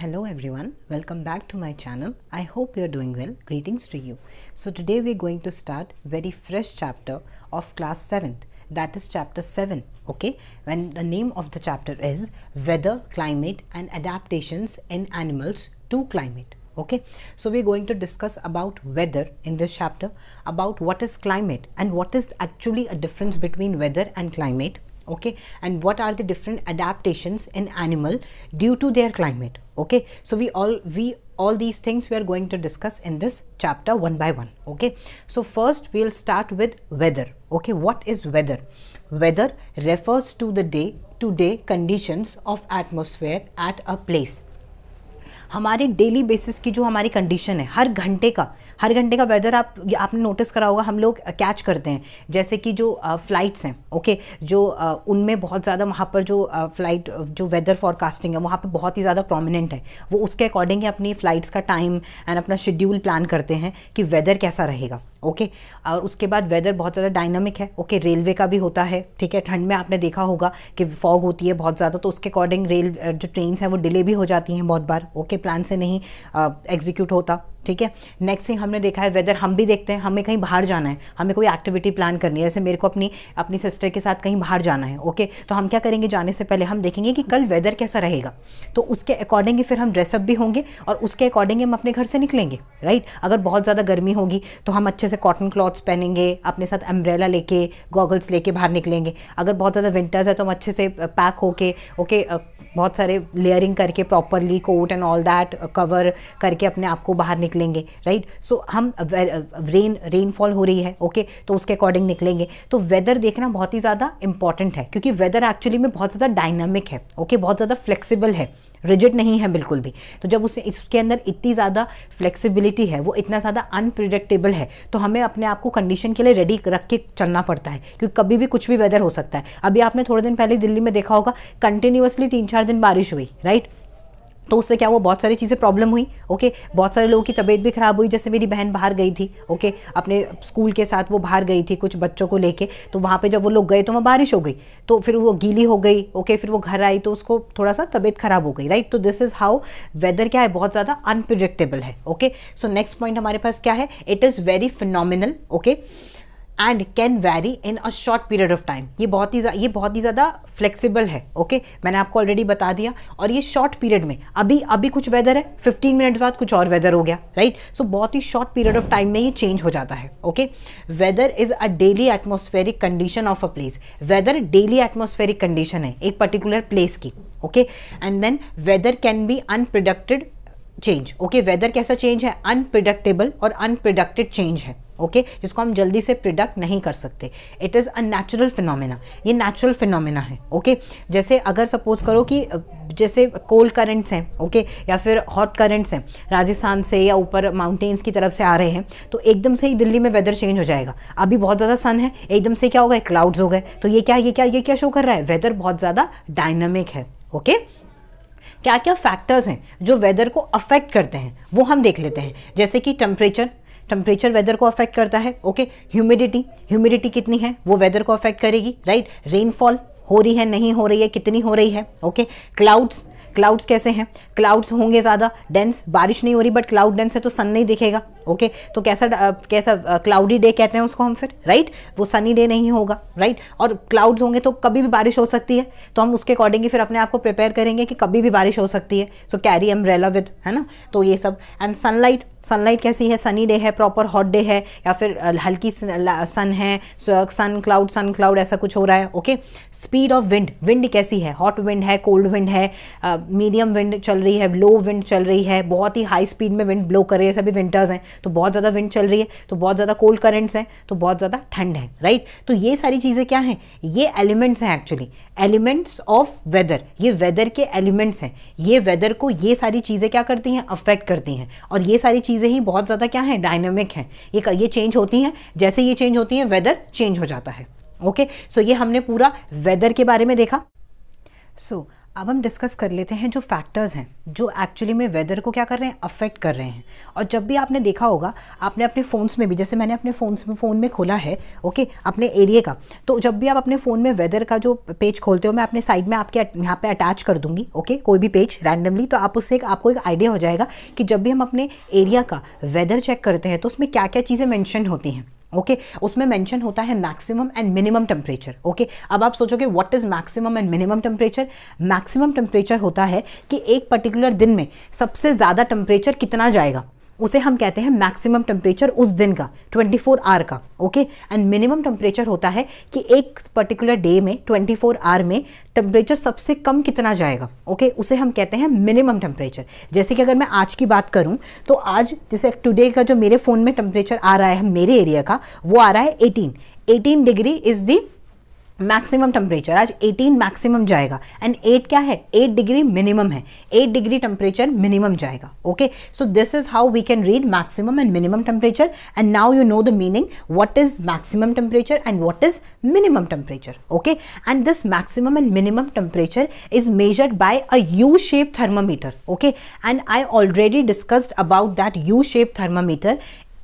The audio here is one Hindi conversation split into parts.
Hello everyone, welcome back to my channel. I hope you're doing well. Greetings to you. So today we're going to start very fresh chapter of class 7th. That is chapter 7, okay? When the name of the chapter is Weather, Climate and Adaptations in Animals to Climate. Okay, so we're going to discuss about weather in this chapter, about what is climate and what is actually a difference between weather and climate. Okay, and what are the different adaptations in animal due to their climate. Okay, so all these things we are going to discuss in this chapter one by one. Okay, so first we'll start with weather. Okay, what is weather? Weather refers to the day to day conditions of atmosphere at a place. हमारे डेली बेसिस की जो हमारी कंडीशन है, हर घंटे का वेदर आपने नोटिस करा होगा, हम लोग कैच करते हैं. जैसे कि जो फ्लाइट्स हैं, ओके, जो उनमें बहुत ज़्यादा वहाँ पर जो फ्लाइट जो वेदर फॉरकास्टिंग है वहाँ पर बहुत ही ज़्यादा प्रोमिनेंट है. वो उसके अकॉर्डिंग ही अपनी फ़्लाइट्स का टाइम एंड अपना शेड्यूल प्लान करते हैं कि वेदर कैसा रहेगा. ओके, और उसके बाद वेदर बहुत ज़्यादा डायनामिक है. ओके, रेलवे का भी होता है. ठीक है, ठंड में आपने देखा होगा कि फॉग होती है बहुत ज़्यादा, तो उसके अकॉर्डिंग रेल जो ट्रेन्स हैं वो डिले भी हो जाती हैं बहुत बार. ओके, प्लान से नहीं एग्जीक्यूट होता. ठीक है, नेक्स्ट थिंग हमने देखा है वेदर हम भी देखते हैं. हमें कहीं बाहर जाना है, हमें कोई एक्टिविटी प्लान करनी है, जैसे मेरे को अपनी सिस्टर के साथ कहीं बाहर जाना है. ओके, तो हम क्या करेंगे, जाने से पहले हम देखेंगे कि कल वेदर कैसा रहेगा, तो उसके अकॉर्डिंग फिर हम ड्रेसअप भी होंगे और उसके अकॉर्डिंग हम अपने घर से निकलेंगे. राइट, अगर बहुत ज़्यादा गर्मी होगी तो हम अच्छे से कॉटन क्लॉथ्स पहनेंगे, अपने साथ अम्ब्रेला लेके, गॉगल्स लेके बाहर निकलेंगे. अगर बहुत ज़्यादा विंटर्स है तो हम अच्छे से पैक होके, ओके, बहुत सारे लेयरिंग करके properly coat and all that cover करके अपने आप को बाहर निकलेंगे. राइट, सो हम रेनफॉल हो रही है, ओके, तो उसके अकॉर्डिंग निकलेंगे. तो वेदर देखना बहुत ही ज़्यादा इंपॉर्टेंट है, क्योंकि वेदर एक्चुअली में बहुत ज़्यादा डायनामिक है. ओके, बहुत ज़्यादा फ्लेक्सिबल है, रिजिड नहीं है बिल्कुल भी. तो जब इसके अंदर इतनी ज़्यादा फ्लेक्सिबिलिटी है, वो इतना ज़्यादा अनप्रिडिक्टेबल है, तो हमें अपने आप को कंडीशन के लिए रेडी रख के चलना पड़ता है, क्योंकि कभी भी कुछ भी वेदर हो सकता है. अभी आपने थोड़े दिन पहले दिल्ली में देखा होगा, कंटिन्यूअसली 3-4 दिन बारिश हुई. राइट, तो उससे क्या हुआ, बहुत सारी चीज़ें प्रॉब्लम हुई. ओके, बहुत सारे लोगों की तबीयत भी ख़राब हुई. जैसे मेरी बहन बाहर गई थी, ओके, अपने स्कूल के साथ वो बाहर गई थी कुछ बच्चों को लेके, तो वहाँ पे जब वो लोग गए तो वहाँ बारिश हो गई, तो फिर वो गीली हो गई. ओके, फिर वो घर आई तो उसको थोड़ा सा तबीयत ख़राब हो गई. राइट, तो दिस इज़ हाउ वेदर क्या है, बहुत ज़्यादा अनप्रिडिक्टेबल है. ओके, सो नेक्स्ट पॉइंट हमारे पास क्या है, it is very phenomenal. Okay, and can very in a short period of time. ये बहुत ही ज़्यादा फ्लेक्सिबल है. ओके, मैंने आपको ऑलरेडी बता दिया. और ये शॉर्ट पीरियड में, अभी कुछ वेदर है, 15 मिनट बाद कुछ और वेदर हो गया. राइट, सो बहुत ही शॉर्ट पीरियड ऑफ टाइम में ये चेंज हो जाता है. Okay, weather is a daily atmospheric condition of a place. Weather daily atmospheric condition है एक पर्टिकुलर प्लेस की. Okay, and then weather can be unpredicted change. Okay, weather कैसा चेंज है, अनप्रिडिक्टेबल और अनप्रिडिक्टेड चेंज है. ओके, जिसको हम जल्दी से प्रिडिक्ट नहीं कर सकते. It is a natural phenomena. ये नेचुरल फिनोमेना है. ओके, जैसे अगर सपोज करो कि जैसे कोल्ड करंट्स हैं, ओके, या फिर हॉट करंट्स हैं, राजस्थान से या ऊपर माउंटेन्स की तरफ से आ रहे हैं, तो एकदम से ही दिल्ली में वेदर चेंज हो जाएगा. अभी बहुत ज़्यादा सन है, एकदम से क्या हो गया, क्लाउड्स हो गए. तो ये क्या शो कर रहा है, वेदर बहुत ज़्यादा डायनामिक है. ओके, क्या क्या फैक्टर्स हैं जो वेदर को अफेक्ट करते हैं वो हम देख लेते हैं. जैसे कि टेम्परेचर वेदर को अफेक्ट करता है. ओके, ह्यूमिडिटी कितनी है वो वेदर को अफेक्ट करेगी. राइट, रेनफॉल हो रही है नहीं हो रही है, कितनी हो रही है. ओके, क्लाउड्स कैसे हैं, क्लाउड्स होंगे ज़्यादा डेंस, बारिश नहीं हो रही बट क्लाउड डेंस है तो सन नहीं दिखेगा. ओके, तो कैसा क्लाउडी डे कहते हैं उसको हम फिर. राइट, वो सनी डे नहीं होगा. राइट, और क्लाउड्स होंगे तो कभी भी बारिश हो सकती है, तो हम उसके अकॉर्डिंग ही फिर अपने आप को प्रिपेयर करेंगे कि कभी भी बारिश हो सकती है. सो कैरी अम्ब्रेला विद, है ना. तो ये सब. एंड सनलाइट कैसी है, सनी डे है, प्रॉपर हॉट डे है, या फिर हल्की सन है, सन क्लाउड ऐसा कुछ हो रहा है. ओके, स्पीड ऑफ विंड कैसी है, हॉट विंड है, कोल्ड विंड है, मीडियम विंड चल रही है, लो विंड चल रही है, बहुत ही हाई स्पीड में विंड ब्लो कर रही है. सभी विंटर्स हैं तो बहुत ज़्यादा विंड चल रही है, तो बहुत ज़्यादा कोल्ड करंट्स हैं तो बहुत ज़्यादा ठंड है. राइट, तो ये सारी चीज़ें क्या हैं, ये एलिमेंट्स हैं, एक्चुअली एलिमेंट्स ऑफ वेदर. ये वेदर के एलिमेंट्स हैं. ये वेदर को ये सारी चीज़ें क्या करती हैं, अफेक्ट करती हैं. और ये सारी चीज़ें ही बहुत ज़्यादा क्या हैं, डायनामिक हैं. ये चेंज होती हैं, जैसे ये चेंज होती हैं वेदर चेंज हो जाता है. ओके, सो ये हमने पूरा वेदर के बारे में देखा. सो अब हम डिस्कस कर लेते हैं जो फैक्टर्स हैं जो एक्चुअली में वेदर को क्या कर रहे हैं, अफेक्ट कर रहे हैं। और जब भी आपने देखा होगा, आपने अपने फ़ोन्स में भी, जैसे मैंने अपने फ़ोन में खोला है ओके अपने एरिया का, तो जब भी आप अपने फ़ोन में वेदर का जो पेज खोलते हो, मैं अपने साइड में आपके यहाँ पे अटैच कर दूंगी ओके कोई भी पेज रैंडमली, तो आप उससे आपको एक आइडिया हो जाएगा कि जब भी हम अपने एरिया का वेदर चेक करते हैं तो उसमें क्या क्या चीज़ें मेंशन होती हैं ओके उसमें मेंशन होता है maximum and minimum temperature okay. अब आप सोचोगे what is maximum and minimum temperature. Maximum temperature होता है कि एक पर्टिकुलर दिन में सबसे ज़्यादा टेम्परेचर कितना जाएगा, उसे हम कहते हैं मैक्सिमम टेम्परेचर उस दिन का 24 आवर का ओके। एंड मिनिमम टेम्परेचर होता है कि एक पर्टिकुलर डे में 24 आवर में टेम्परेचर सबसे कम कितना जाएगा ओके उसे हम कहते हैं मिनिमम टेम्परेचर। जैसे कि अगर मैं आज की बात करूं तो आज जैसे टुडे का जो मेरे फ़ोन में टेम्परेचर आ रहा है मेरे एरिया का, वो आ रहा है 18 degree is the maximum temperature. आज 18 मैक्सिमम जाएगा एंड 8 क्या है, 8 डिग्री मिनिमम है, 8 डिग्री टेम्परेचर मिनिमम जाएगा okay. So this is how we can read maximum and minimum temperature. And now you know the meaning what is maximum temperature and what is minimum temperature okay. And this maximum and minimum temperature is measured by a U shape thermometer okay. And I already discussed about that U shape thermometer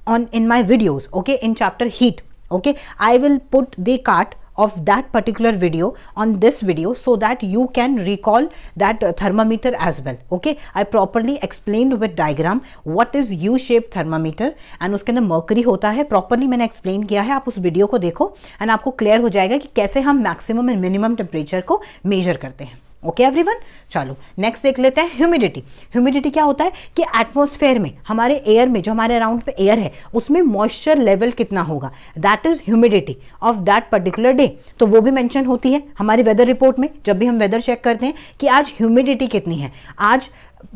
on in my videos okay in chapter heat okay. I will put the card of that particular video on this video so that you can recall that thermometer as well okay. I properly explained with diagram what is U-shaped thermometer and उसके अंदर mercury होता है, properly मैंने explain किया है, आप उस वीडियो को देखो and आपको clear हो जाएगा कि कैसे हम maximum and minimum temperature को measure करते हैं ओके एवरीवन। चलो नेक्स्ट देख लेते हैं ह्यूमिडिटी। ह्यूमिडिटी क्या होता है कि एटमॉस्फेयर में, हमारे एयर में, जो हमारे अराउंड पे एयर है उसमें मॉइस्चर लेवल कितना होगा, that is humidity of that particular day. तो वो भी मेंशन होती है हमारी वेदर रिपोर्ट में। जब भी हम वेदर चेक करते हैं कि आज ह्यूमिडिटी कितनी है, आज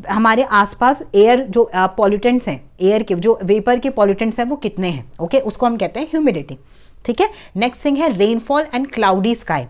हमारे आसपास एयर जो पॉल्यूटेंट्स हैं, एयर के जो वेपर के पॉल्यूटेंट्स हैं वो कितने हैं ओके, उसको हम कहते हैं ह्यूमिडिटी ठीक है। नेक्स्ट थिंग है रेनफॉल एंड क्लाउडी स्काई।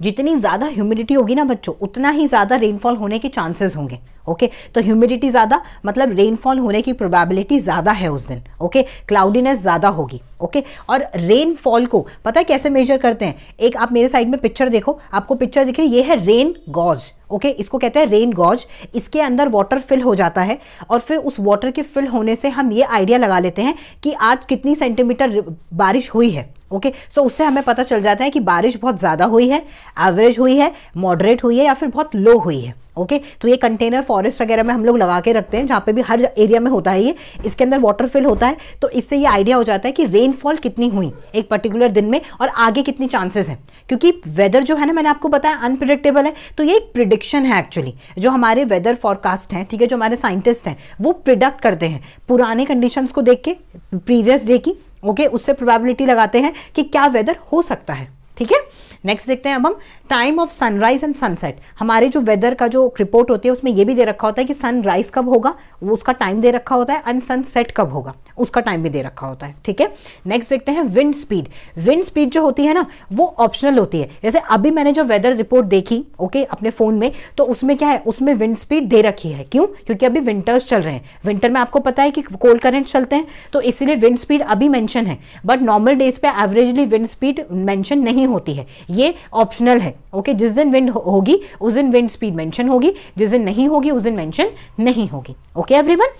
जितनी ज़्यादा ह्यूमिडिटी होगी ना बच्चों, उतना ही ज़्यादा रेनफॉल होने के चांसेस होंगे ओके। तो ह्यूमिडिटी ज़्यादा मतलब रेनफॉल होने की प्रोबेबिलिटी ज़्यादा है उस दिन ओके। क्लाउडीनेस ज़्यादा होगी ओके। और रेनफॉल को पता है कैसे मेजर करते हैं, एक आप मेरे साइड में पिक्चर देखो, आपको पिक्चर दिख रही है, ये है रेन गॉज ओके इसको कहते हैं रेन गॉज। इसके अंदर वाटर फिल हो जाता है और फिर उस वाटर के फिल होने से हम ये आइडिया लगा लेते हैं कि आज कितनी सेंटीमीटर बारिश हुई है ओके। सो उससे हमें पता चल जाता है कि बारिश बहुत ज़्यादा हुई है, एवरेज हुई है, मॉडरेट हुई है या फिर बहुत लो हुई है ओके। तो ये कंटेनर फॉरेस्ट वगैरह में हम लोग लगा के रखते हैं, जहाँ पे भी हर एरिया में होता है ये, इसके अंदर वाटर फिल होता है। तो इससे ये आइडिया हो जाता है कि रेनफॉल कितनी हुई एक पर्टिकुलर दिन में और आगे कितनी चांसेस है। क्योंकि वेदर जो है ना, मैंने आपको बताया अनप्रिडिक्टेबल है, तो ये एक प्रिडिक्शन है एक्चुअली। जो हमारे वेदर फॉरकास्ट हैं ठीक है, जो हमारे साइंटिस्ट हैं वो प्रिडिक्ट करते हैं पुराने कंडीशंस को देख के, प्रीवियस डे की ओके उससे प्रोबेबिलिटी लगाते हैं कि क्या वेदर हो सकता है ठीक है। नेक्स्ट देखते हैं अब हम time of sunrise and sunset. हमारे जो वेदर का जो रिपोर्ट होती है उसमें ये भी दे रखा होता है कि सनराइज कब होगा, वो उसका टाइम दे रखा होता है, एंड सनसेट कब होगा उसका टाइम भी दे रखा होता है ठीक है। नेक्स्ट देखते हैं विंड स्पीड। विंड स्पीड जो होती है ना वो ऑप्शनल होती है। जैसे अभी मैंने जो वेदर रिपोर्ट देखी ओके अपने फोन में, तो उसमें क्या है, उसमें विंड स्पीड दे रखी है। क्यों? क्योंकि अभी विंटर्स चल रहे हैं, विंटर में आपको पता है कि कोल्ड करंट चलते हैं, तो इसीलिए विंड स्पीड अभी मेंशन है। बट नॉर्मल डेज पे एवरेजली विंड स्पीड मेंशन नहीं होती है, ये ऑप्शनल है ओके। जिस दिन विंड होगी उस दिन विंड स्पीड मेंशन होगी, जिस दिन नहीं होगी उस दिन मेंशन नहीं होगी ओके एवरीवन।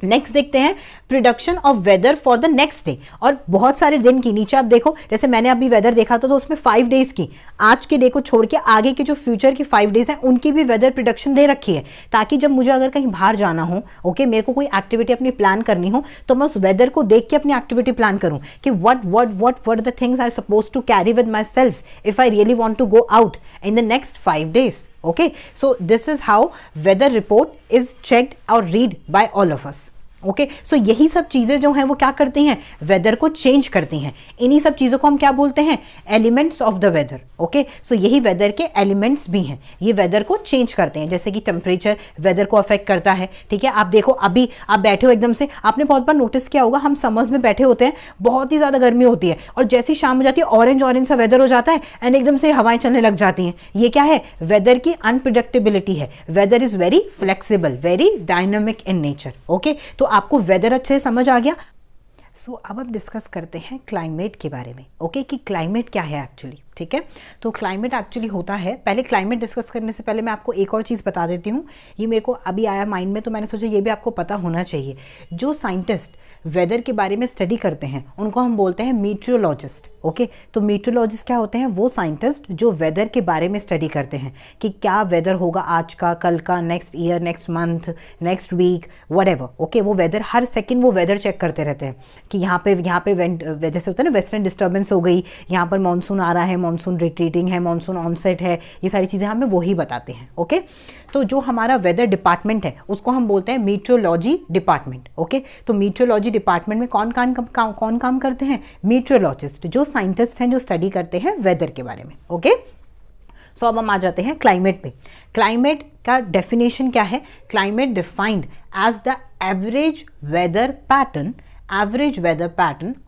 नेक्स्ट देखते हैं prediction of weather for the next day. और बहुत सारे दिन की, नीचे आप देखो, जैसे मैंने अभी वेदर देखा था तो उसमें 5 डेज की, आज के डे को छोड़ के आगे के जो फ्यूचर की 5 डेज हैं उनकी भी वेदर प्रिडिक्शन दे रखी है, ताकि जब मुझे अगर कहीं बाहर जाना हो ओके, मेरे को कोई एक्टिविटी अपनी प्लान करनी हो, तो मैं उस वेदर को देख के अपनी एक्टिविटी प्लान करूं कि what the things I suppose to carry with myself if I really want to go out in the next 5 days okay. So this is how weather report is checked or read by all of us okay. So यही सब चीज़ें जो हैं वो क्या करती हैं, वेदर को चेंज करती हैं। इन्हीं सब चीज़ों को हम क्या बोलते हैं, elements of the weather okay. So यही वेदर के एलिमेंट्स भी हैं, ये वेदर को चेंज करते हैं। जैसे कि टेम्परेचर वेदर को अफेक्ट करता है ठीक है। आप देखो अभी आप बैठे हो एकदम से, आपने बहुत बार नोटिस किया होगा, हम समर्स में बैठे होते हैं, बहुत ही ज़्यादा गर्मी होती है और जैसी शाम हो जाती है ऑरेंज सा वेदर हो जाता है एंड एकदम से हवाएं चलने लग जाती हैं। ये क्या है, वेदर की अनप्रिडिक्टेबिलिटी है। Weather is very flexible, very dynamic in nature okay. तो आपको वेदर अच्छे से समझ आ गया। सो अब हम डिस्कस करते हैं क्लाइमेट के बारे में, ओके, कि क्लाइमेट क्या है एक्चुअली, ठीक है। तो क्लाइमेट एक्चुअली होता है, पहले क्लाइमेट डिस्कस करने से पहले मैं आपको एक और चीज़ बता देती हूँ, ये मेरे को अभी आया माइंड में तो मैंने सोचा ये भी आपको पता होना चाहिए। जो साइंटिस्ट वेदर के बारे में स्टडी करते हैं उनको हम बोलते हैं मीट्रोलॉजिस्ट, ओके। तो मीट्रोलॉजिस्ट क्या होते हैं? वो साइंटिस्ट जो वेदर के बारे में स्टडी करते हैं कि क्या वेदर होगा आज का, कल का, next year, next month, next week, whatever, okay. वो वेदर हर सेकंड वो वेदर चेक करते रहते हैं कि यहाँ पे जैसे होता है ना वेस्टर्न डिस्टर्बेंस हो गई, यहाँ पर मानसून आ रहा है, मानसून रिट्रीटिंग है, मानसून ऑनसेट है, ये सारी चीज़ें हमें वही बताते हैं, ओके। तो जो हमारा वेदर डिपार्टमेंट है उसको हम बोलते हैं मीट्रोलॉजी डिपार्टमेंट, ओके। तो मीट्रोलॉजी डिपार्टमेंट में कौन काम करते हैं? मीट्रोलॉजिस्ट, जो साइंटिस्ट हैं जो स्टडी करते हैं वेदर के बारे में, ओके। सो अब हम आ जाते हैं क्लाइमेट पे। क्लाइमेट का डेफिनेशन क्या है? Climate defined as the average weather pattern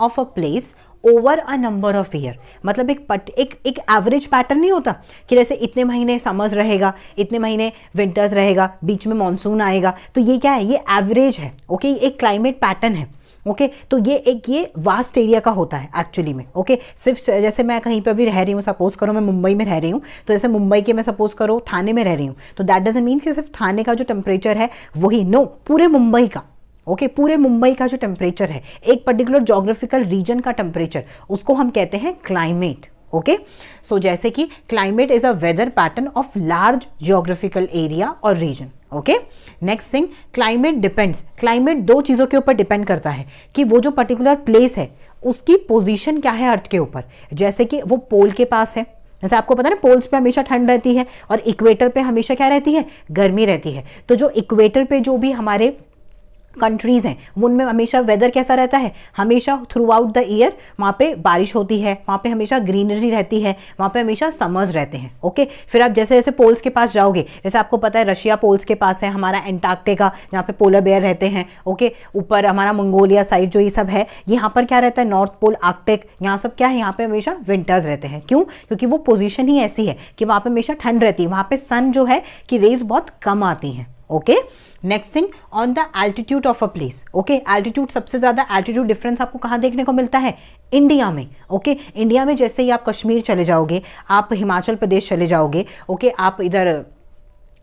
of a place over a number of year. मतलब एक एवरेज पैटर्न नहीं होता कि जैसे इतने महीने समर्स रहेगा, इतने महीने विंटर्स रहेगा, बीच में मानसून आएगा, तो ये क्या है? ये एवरेज है, ओके। एक क्लाइमेट पैटर्न है, ओके। तो ये वास्ट एरिया का होता है एक्चुअली में, ओके। सिर्फ जैसे मैं कहीं पर भी रह रही हूँ, सपोज करो मैं मुंबई में रह रही हूँ, तो जैसे मुंबई के मैं सपोज करो थाने में रह रही हूँ, तो दैट डजंट मीन कि सिर्फ थाने का जो टेम्परेचर है वही, नो, पूरे मुंबई का, ओके। पूरे मुंबई का जो टेम्परेचर है, एक पर्टिकुलर जोग्राफिकल रीजन का टेम्परेचर, उसको हम कहते हैं क्लाइमेट, ओके। सो जैसे कि climate is a weather pattern of large geographical area और region, okay. Next thing, climate depends. Climate दो चीज़ों के ऊपर डिपेंड करता है कि वो जो पर्टिकुलर प्लेस है उसकी पोजीशन क्या है अर्थ के ऊपर। जैसे कि वो पोल के पास है, जैसे आपको पता है ना, पोल्स पे हमेशा ठंड रहती है और इक्वेटर पे हमेशा क्या रहती है? गर्मी रहती है। तो जो इक्वेटर पे जो भी हमारे कंट्रीज़ हैं उनमें हमेशा वेदर कैसा रहता है? हमेशा थ्रू आउट द ईयर वहाँ पे बारिश होती है, वहाँ पे हमेशा ग्रीनरी रहती है, वहाँ पे हमेशा समर्स रहते हैं, ओके। फिर आप जैसे जैसे पोल्स के पास जाओगे, जैसे आपको पता है रशिया पोल्स के पास है, हमारा एंटार्क्टिका जहाँ पे पोलर बेयर रहते हैं, ओके। ऊपर हमारा मंगोलिया साइड जो ये सब है, यहाँ पर क्या रहता है? नॉर्थ पोल, आर्कटिक, यहाँ सब क्या है? यहाँ पे हमेशा विंटर्स रहते हैं। क्यों? क्योंकि वो पोजिशन ही ऐसी है कि वहाँ पे हमेशा ठंड रहती है, वहाँ पे सन जो है कि रेज बहुत कम आती हैं, okay. Next thing, on the altitude of a place, okay. Altitude, सबसे ज्यादा एल्टीट्यूड डिफरेंस आपको कहाँ देखने को मिलता है? इंडिया में, ओके। इंडिया में जैसे ही आप कश्मीर चले जाओगे, आप हिमाचल प्रदेश चले जाओगे, ओके, आप इधर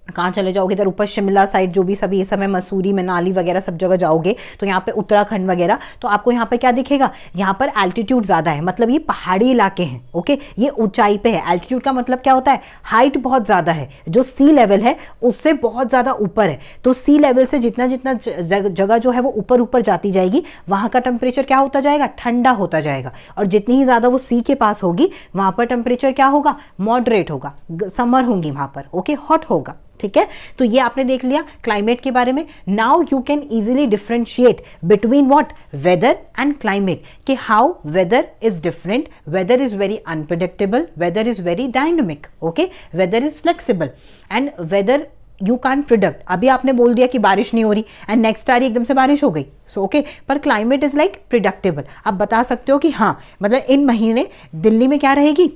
कहाँ चले जाओगे, इधर ऊपर शिमला साइड जो भी सभी ये सब है, मसूरी, मनाली वगैरह सब जगह जाओगे, तो यहाँ पे उत्तराखंड वगैरह, तो आपको यहाँ पे क्या दिखेगा? यहाँ पर एल्टीट्यूड ज़्यादा है, मतलब ये पहाड़ी इलाके हैं, ओके। ये ऊंचाई पे है। एल्टीट्यूड का मतलब क्या होता है? हाइट बहुत ज़्यादा है, जो सी लेवल है उससे बहुत ज़्यादा ऊपर है। तो सी लेवल से जितना जितना जगह जो है वो ऊपर ऊपर जाती जाएगी, वहाँ का टेम्परेचर क्या होता जाएगा? ठंडा होता जाएगा। और जितनी ही ज़्यादा वो सी के पास होगी, वहाँ पर टेम्परेचर क्या होगा? मॉडरेट होगा, समर होंगी वहाँ पर, ओके, हॉट होगा, ठीक है। तो ये आपने देख लिया क्लाइमेट के बारे में। Now you can easily differentiate between what? Weather and climate, कि how weather is different. Weather is very unpredictable, weather is very dynamic, okay. Weather is flexible and weather you can predict. अभी आपने बोल दिया कि बारिश नहीं हो रही एंड नेक्स्ट आ रही एकदम से बारिश हो गई, सो ओके। पर क्लाइमेट इज लाइक प्रिडिक्टेबल। आप बता सकते हो कि हाँ, मतलब इन महीने दिल्ली में क्या रहेगी?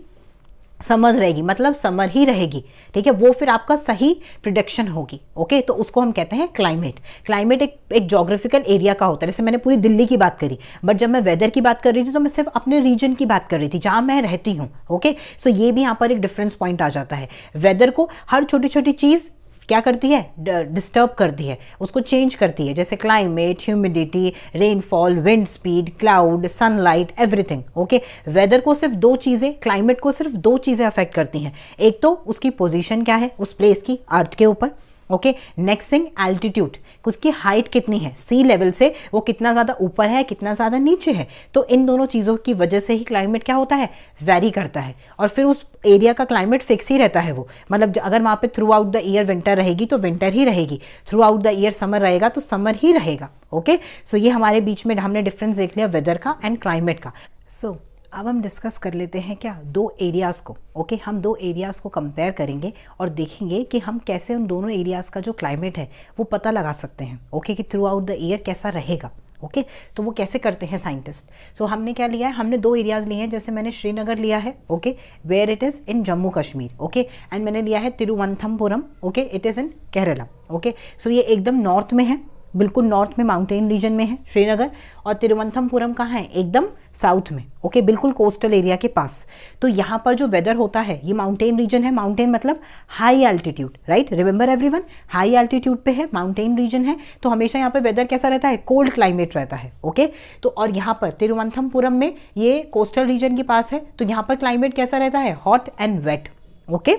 समझ रहेगी, मतलब समर ही रहेगी, ठीक है। वो फिर आपका सही प्रिडिक्शन होगी, ओके। तो उसको हम कहते हैं क्लाइमेट। क्लाइमेट एक जोग्राफिकल एरिया का होता है। जैसे मैंने पूरी दिल्ली की बात करी, बट जब मैं वेदर की बात कर रही थी तो मैं सिर्फ अपने रीजन की बात कर रही थी जहां मैं रहती हूँ, ओके। सो ये भी यहाँ पर एक डिफरेंस पॉइंट आ जाता है। वेदर को हर छोटी छोटी चीज़ क्या करती है? डिस्टर्ब करती है, उसको चेंज करती है। जैसे climate, humidity, rainfall, wind speed, cloud, sunlight, everything, okay. Weather को सिर्फ दो चीज़ें, क्लाइमेट को सिर्फ दो चीज़ें अफेक्ट करती हैं। एक तो उसकी पोजीशन क्या है उस प्लेस की अर्थ के ऊपर, ओके। नेक्स्ट थिंग, एल्टीट्यूड, उसकी हाइट कितनी है, सी लेवल से वो कितना ज़्यादा ऊपर है, कितना ज़्यादा नीचे है। तो इन दोनों चीज़ों की वजह से ही क्लाइमेट क्या होता है? वेरी करता है। और फिर उस एरिया का क्लाइमेट फिक्स ही रहता है वो, मतलब अगर वहाँ पे through out the year winter रहेगी तो विंटर ही रहेगी, through out the year summer रहेगा तो समर ही रहेगा, ओके। सो ये हमारे बीच में हमने डिफरेंस देख लिया वेदर का एंड क्लाइमेट का। सो अब हम डिस्कस कर लेते हैं क्या? दो एरियाज़ को, ओके। हम दो एरियाज़ को कंपेयर करेंगे और देखेंगे कि हम कैसे उन दोनों एरियाज़ का जो क्लाइमेट है वो पता लगा सकते हैं, ओके, कि थ्रू आउट द ईयर कैसा रहेगा, ओके। तो वो कैसे करते हैं साइंटिस्ट? सो हमने क्या लिया है? हमने दो एरियाज़ लिए हैं। जैसे मैंने श्रीनगर लिया है, okay, where it is in Jammu Kashmir, okay. And मैंने लिया है Thiruvananthapuram, okay, it is in Kerala, okay. So ये एकदम नॉर्थ में है, बिल्कुल नॉर्थ में माउंटेन रीजन में है श्रीनगर, और तिरुवनंतपुरम कहाँ है, एकदम साउथ में, ओके, बिल्कुल कोस्टल एरिया के पास। तो यहाँ पर जो वेदर होता है ये माउंटेन रीजन है, माउंटेन मतलब high altitude, right, remember everyone, high altitude पे है, माउंटेन रीजन है, तो हमेशा यहाँ पे वेदर कैसा रहता है, कोल्ड क्लाइमेट रहता है, ओके। तो और यहाँ पर तिरुवनंतपुरम में ये कोस्टल रीजन के पास है, तो यहाँ पर क्लाइमेट कैसा रहता है, हॉट एंड वेट, ओके।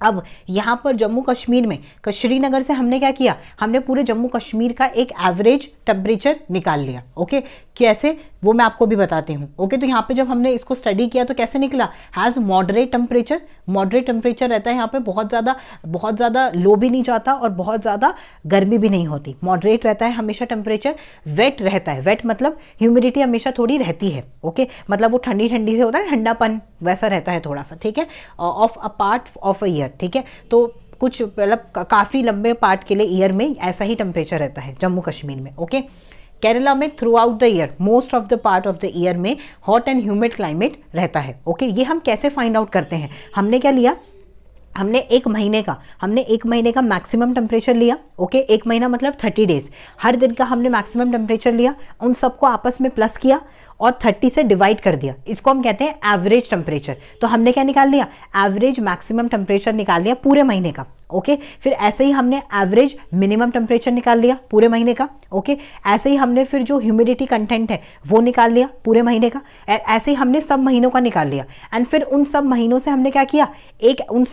अब यहाँ पर जम्मू कश्मीर में श्रीनगर से हमने क्या किया, हमने पूरे जम्मू कश्मीर का एक एवरेज टेम्परेचर निकाल लिया, ओके। कैसे, वो मैं आपको भी बताती हूँ, ओके। तो यहाँ पे जब हमने इसको स्टडी किया तो कैसे निकला, हैज़ मॉडरेट टेम्परेचर रहता है यहाँ पे, बहुत ज़्यादा लो भी नहीं जाता और बहुत ज़्यादा गर्मी भी नहीं होती, मॉडरेट रहता है हमेशा टेम्परेचर। वेट रहता है, वेट मतलब ह्यूमिडिटी हमेशा थोड़ी रहती है, ओके, मतलब वो ठंडी से होता है, ठंडापन वैसा रहता है थोड़ा सा, ठीक है, of a part of a year, ठीक है। तो कुछ मतलब काफ़ी लंबे पार्ट के लिए ईयर में ऐसा ही टेम्परेचर रहता है जम्मू कश्मीर में, ओके। केरला में through out the year, most of the part of the year में हॉट एंड ह्यूमिड क्लाइमेट रहता है, ओके। ये हम कैसे फाइंड आउट करते हैं, हमने क्या लिया, हमने एक महीने का मैक्सिमम टेम्परेचर लिया, ओके। एक महीना मतलब 30 डेज, हर दिन का हमने मैक्सिमम टेम्परेचर लिया, उन सबको आपस में प्लस किया और 30 से डिवाइड कर दिया, इसको हम कहते हैं एवरेज टेम्परेचर। तो हमने क्या निकाल लिया, एवरेज मैक्सिमम टेम्परेचर निकाल लिया पूरे महीने का, ओके। फिर ऐसे ही हमने एवरेज मिनिमम टेम्परेचर निकाल लिया पूरे महीने का, ओके। ऐसे ही हमने फिर जो ह्यूमिडिटी कंटेंट है वो निकाल लिया पूरे महीने का, ऐसे ही हमने सब महीनों का निकाल लिया। एंड फिर उन सब महीनों से हमने क्या किया, उन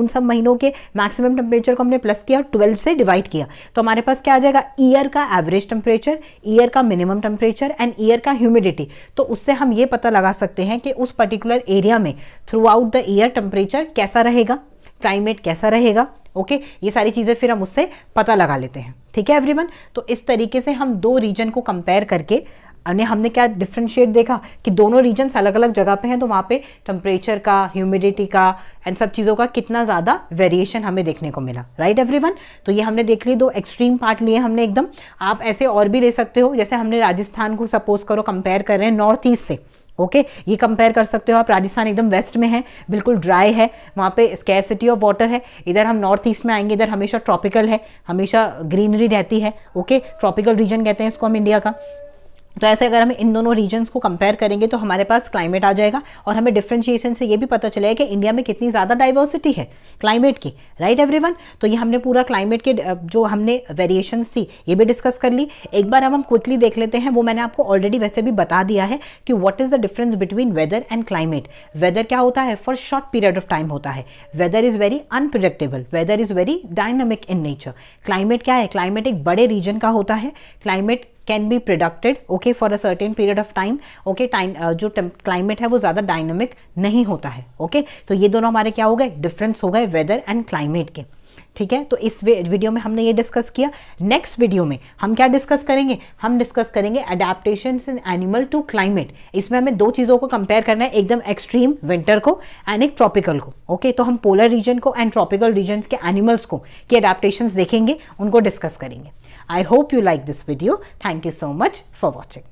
सब महीनों के मैक्सिमम टेम्परेचर को हमने प्लस किया, 12 से डिवाइड किया, तो हमारे पास क्या आ जाएगा, ईयर का एवरेज टेम्परेचर, ईयर का मिनिमम टेम्परेचर एंड ईयर का ह्यूमिडिटी। तो उससे हम ये पता लगा सकते हैं कि उस पर्टिकुलर एरिया में through out the year temperature कैसा रहेगा, क्लाइमेट कैसा रहेगा, ओके। ये सारी चीज़ें फिर हम उससे पता लगा लेते हैं, ठीक है एवरीवन। तो इस तरीके से हम दो रीजन को कंपेयर करके हमने क्या डिफ्रेंशिएट देखा कि दोनों रीजन्स अलग अलग जगह पे हैं, तो वहाँ पे टेम्परेचर का, ह्यूमिडिटी का एंड सब चीज़ों का कितना ज़्यादा वेरिएशन हमें देखने को मिला, राइट एवरीवन। तो ये हमने देख ली, दो एक्सट्रीम पार्ट लिए हमने एकदम। आप ऐसे और भी ले सकते हो, जैसे हमने राजस्थान को सपोज करो कंपेयर कर रहे हैं नॉर्थ ईस्ट से, ओके। ये कंपेयर कर सकते हो आप, राजस्थान एकदम वेस्ट में है, बिल्कुल ड्राई है, वहाँ पे स्कैरसिटी ऑफ वाटर है। इधर हम नॉर्थ ईस्ट में आएंगे, इधर हमेशा ट्रॉपिकल है, हमेशा ग्रीनरी रहती है, ओके। ट्रॉपिकल रीजन कहते हैं इसको हम इंडिया का। तो ऐसे अगर हम इन दोनों रीजन्स को कंपेयर करेंगे तो हमारे पास क्लाइमेट आ जाएगा, और हमें डिफरेंशिएशन से ये भी पता चलेगा कि इंडिया में कितनी ज़्यादा डाइवर्सिटी है क्लाइमेट की, राइट एवरीवन। तो ये हमने पूरा क्लाइमेट के जो हमने वेरिएशंस थी ये भी डिस्कस कर ली। एक बार हम क्विकली देख लेते हैं, वो मैंने आपको ऑलरेडी वैसे भी बता दिया है कि what is the difference between weather and climate. Weather क्या होता है, for short period of time होता है। Weather is very unpredictable, weather is very dynamic in nature. Climate क्या है, क्लाइमेट एक बड़े रीजन का होता है। Climate can be predicted, okay, for a certain period of time, okay. जो क्लाइमेट है वो ज़्यादा डायनामिक नहीं होता है, ओके। तो ये दोनों हमारे क्या हो गए, डिफरेंस हो गए वेदर एंड क्लाइमेट के, ठीक है। तो इस वीडियो में हमने ये डिस्कस किया। नेक्स्ट वीडियो में हम क्या डिस्कस करेंगे, हम डिस्कस करेंगे adaptations in animal to climate. इसमें हमें दो चीज़ों को कंपेयर करना है, एकदम एक्सट्रीम विंटर को एंड एक ट्रॉपिकल को, ओके। तो हम पोलर रीजन को एंड ट्रॉपिकल रीजन्स के एनिमल्स को के अडेप्टेशंस देखेंगे, उनको डिस्कस करेंगे। I hope you like this video. Thank you so much for watching.